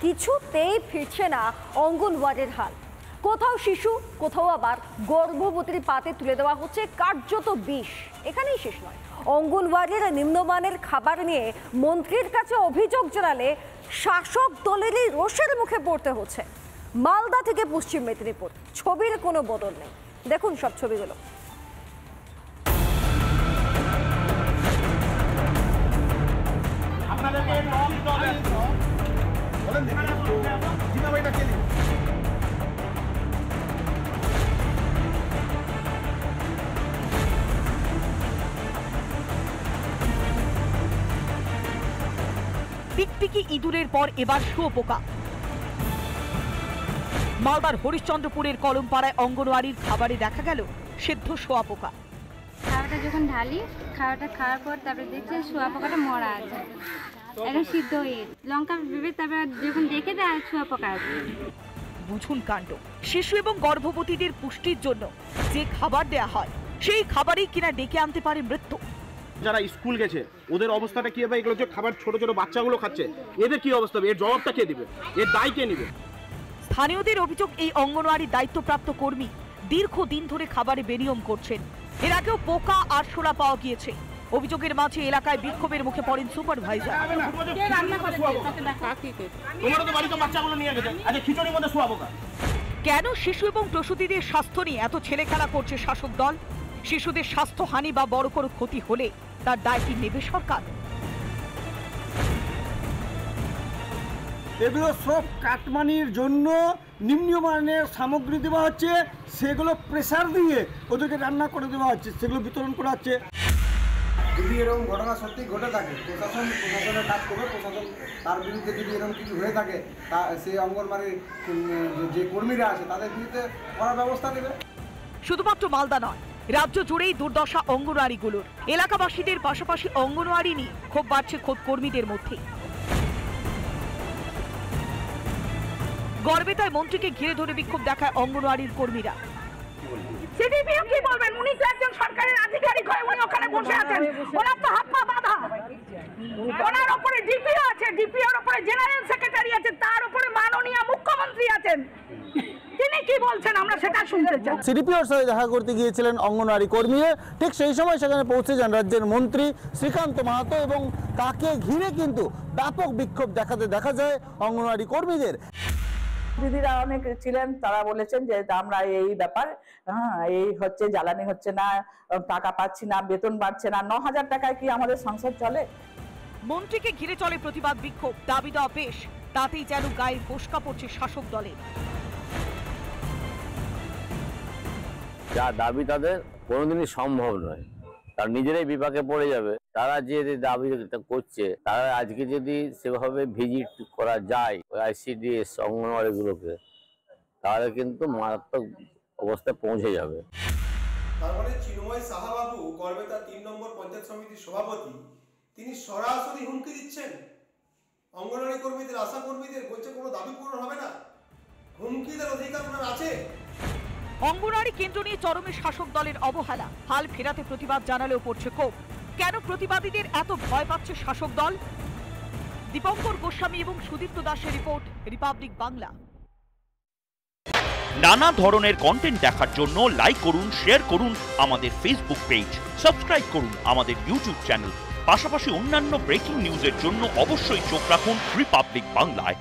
কিছুতেই ফিরছে না অঙ্গনওয়াড়ির হাল। কোথাও শিশু, কোথাও আবার গর্ভবতীর পাতে তুলে দেওয়া হচ্ছে কার্যত বিষ। এখানেই শেষ নয়, অঙ্গনওয়াড়ির নিম্নমানের খাবার নিয়ে মন্ত্রীর কাছে অভিযোগ জানালে শাসক দলেরই রোষের মুখে পড়তে হচ্ছে। মালদা থেকে পশ্চিম মেদিনীপুর, ছবির কোনো বদল নেই। দেখুন সব ছবিগুলো। টিকটিকি ইঁদুরের পর এবার শুয়োপোকা। মালদার হরিশ্চন্দ্রপুরের কলমপাড়ায় অঙ্গনওয়াড়ির খাবারে দেখা গেল সেদ্ধ শুয়োপোকা। খাবারটা যখন ঢালি, খাবারটা খাওয়ার পর তারপরে দেখছি শুয়োপোকাটা মরা আছে, একদম সিদ্ধ হয়ে গেছে। লঙ্কা ভেবে তারপরে যখন দেখে দেয় শুয়োপোকা আছে। বুঝুন কাণ্ড। শিশু এবং গর্ভবতীদের পুষ্টির জন্য যে খাবার দেয়া হয় সেই খাবারই কিনা ডেকে আনতে পারে মৃত্যু। যারা স্কুল গেছে ওদের অবস্থাটা কি হবে? এগুলো যে খাবার ছোট ছোট বাচ্চাগুলো খাচ্ছে, এদের কি অবস্থা হবে? এর জবাবটা কে দিবে? এর দায় কে নেবে? স্থানীয়দের অভিযোগ, এই অঙ্গনওয়াড়ির দায়িত্বপ্রাপ্ত কর্মী দীর্ঘদিন ধরে খাবারে বেনিয়ম করছেন। এর আগেও পোকা আর শোলা পাওয়া গিয়েছে। অভিযোগের মাঝে এলাকায় বিক্ষোভের মুখে পড়েন সুপারভাইজার। কেন শিশু এবং প্রসূতিদের স্বাস্থ্য নিয়ে এত ছেলেখেলা করছে শাসক দল? শিশুদের স্বাস্থ্যহানি বা বড় কোনো ক্ষতি হলে তার দায় কি নেবে সরকার? এগুলো সব কাটমানির জন্য নিম্নমানের সামগ্রী দেওয়া হচ্ছে, সেগুলো প্রেসার দিয়ে ওদেরকে রান্না করে দেওয়া হচ্ছে, সেগুলো বিতরণ করা হচ্ছে। যদি এরকম ঘটনা সত্যি ঘটে থাকে, প্রশাসনের কাজ করবে। প্রশাসন তার বিরুদ্ধে যদি এরকম কিছু হয়ে থাকে, তা সেই অঙ্গনওয়াড়ির যে কর্মীরা আছে তাদের বিরুদ্ধে করার ব্যবস্থা নেবে। শুধুমাত্র মালদা নয়, রাজ্য জুড়েই দুর্দশা অঙ্গনওয়াড়িগুলোর। এলাকাবাসীদের পাশাপাশি অঙ্গনওয়াড়ি নিয়ে ক্ষোভ বাড়ছে খোদ কর্মীদের মধ্যে। গড়বেতায় মন্ত্রীকে ঘিরে ধরে বিক্ষোভ দেখায় অঙ্গনওয়াড়ির কর্মীরা। সিডিপিও কি বলবেন? উনি তো একজন সরকারের আধিকারিক হয়ে উনি ওখানে বসে আছেন, ওনার তো হাত পা বাঁধা। ওনার উপরে ডিপিও আছে, ডিপিওর উপরে জেনারেল সেক্রেটারি আছে, তার উপরে মাননীয় মুখ্যমন্ত্রী আছেন। তিনি কি বলছেন আমরা সেটা শুনতে চাই। সিডিপিওর সাথে দেখা করতে গিয়েছিলেন অঙ্গনওয়াড়ি কর্মীরা। ঠিক সেই সময় সেখানে পৌঁছে যান রাজ্যের মন্ত্রী শ্রীকান্ত মাহাতো, এবং তাকে ঘিরে কিন্তু ব্যাপক বিক্ষোভ দেখাতে দেখা যায় অঙ্গনওয়াড়ি কর্মীদের। দিদিরা অনেক ছিলেন, তারা বলেছেন যে আমরা এই ব্যাপার, এই হচ্ছে জ্বালানি হচ্ছে না, টাকা পাচ্ছি না, বেতন বাড়ছে না, 9,000 টাকায় কি আমাদের সংসার চলে? মন্ত্রীকে ঘিরে চলে প্রতিবাদ বিক্ষোভ, দাবি দেওয়া পেশ। তাতেই যেন গায়ে ফোস্কা পড়ছে শাসক দলের। যা দাবি তাদের কোনোদিনই সম্ভব নয়, তার নিজেরাই বিপাকে পড়ে যাবে। তারা যে দাবি করছে, তারা আজকে যদি সেভাবে ভিজিট করা যায় ওই ICDS অঙ্গনওয়াড়িগুলোকে, তাহলে কিন্তু মারাত্মক অবস্থায় পৌঁছে যাবে। তারপরে চিন্ময় সাহাবাবু, গড়বেতা 3 নম্বর পঞ্চায়েত সমিতির সভাপতি, তিনি সরাসরি হুমকি দিচ্ছেন অঙ্গনওয়াড়ি কর্মীদের, আশা কর্মীদের, বলছে কোনো দাবি পূরণ হবে না, হুমকিদের অধিকার ওনার আছে। অঙ্গনওয়াড়ি কেন্দ্র নিয়ে চরমে শাসক দলের অবহেলা। হাল ফেরাতে প্রতিবাদ জানালেও পড়ছে ক্ষোভ। কেন প্রতিবাদীদের এত ভয় পাচ্ছে শাসক দল? দীপঙ্কর গোস্বামী এবং সুদীপ্ত দাসের রিপোর্ট, রিপাবলিক বাংলা। নানা ধরনের কন্টেন্ট দেখার জন্য লাইক করুন, শেয়ার করুন আমাদের ফেসবুক পেজ, সাবস্ক্রাইব করুন আমাদের ইউটিউব চ্যানেল। পাশাপাশি অন্যান্য ব্রেকিং নিউজের জন্য অবশ্যই চোখ রাখুন রিপাবলিক বাংলায়।